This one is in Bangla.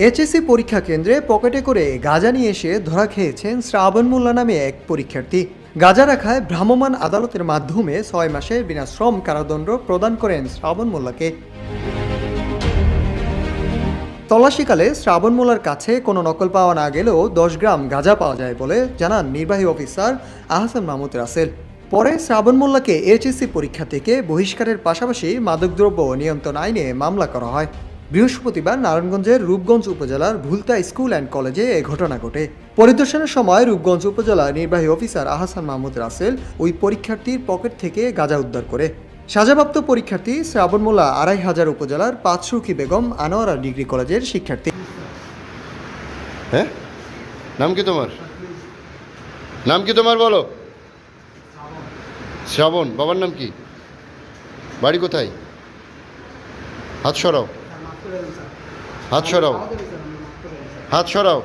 এইচএসসি পরীক্ষা কেন্দ্রে পকেটে করে গাঁজা নিয়ে এসে ধরা খেয়েছেন শ্রাবণ মোল্লা নামে এক পরীক্ষার্থী। গাঁজা রাখায় ভ্রাম্যমাণ আদালতের মাধ্যমে ৬ মাসের বিনাশ্রম কারাদণ্ড প্রদান করেন শ্রাবণ মোল্লাকে। তল্লাশিকালে শ্রাবণ মোল্লার কাছে কোনো নকল পাওয়া না গেলেও ১০ গ্রাম গাঁজা পাওয়া যায় বলে জানান নির্বাহী অফিসার আহসান মাহমুদ রাসেল। পরে শ্রাবণ মোল্লাকে এইচএসসি পরীক্ষা থেকে বহিষ্কারের পাশাপাশি মাদকদ্রব্য নিয়ন্ত্রণ আইনে মামলা করা হয়। বৃহস্পতিবার নারায়ণগঞ্জের রূপগঞ্জ উপজেলার ভুলতা স্কুল অ্যান্ড কলেজে এ ঘটনা ঘটে। পরিদর্শনের সময় রূপগঞ্জ উপজেলার নির্বাহী অফিসার আহসান মাহমুদ রাসেল ওই পরীক্ষার্থীর পকেট থেকে গাঁজা উদ্ধার করে। সাজাপ্রাপ্ত পরীক্ষার্থী শ্রাবণ মোল্লা ২৫০০ উপজেলার পাঁচরুখী বেগম আনোয়ারা ডিগ্রি কলেজের শিক্ষার্থী। হ্যাঁ, নাম কি তোমার? নাম কি তোমার বলো? শ্রাবণ। বাবার নাম কি? বাড়ি কোথায়? হাত সরাও, হাত সরাও, হাত সরাও।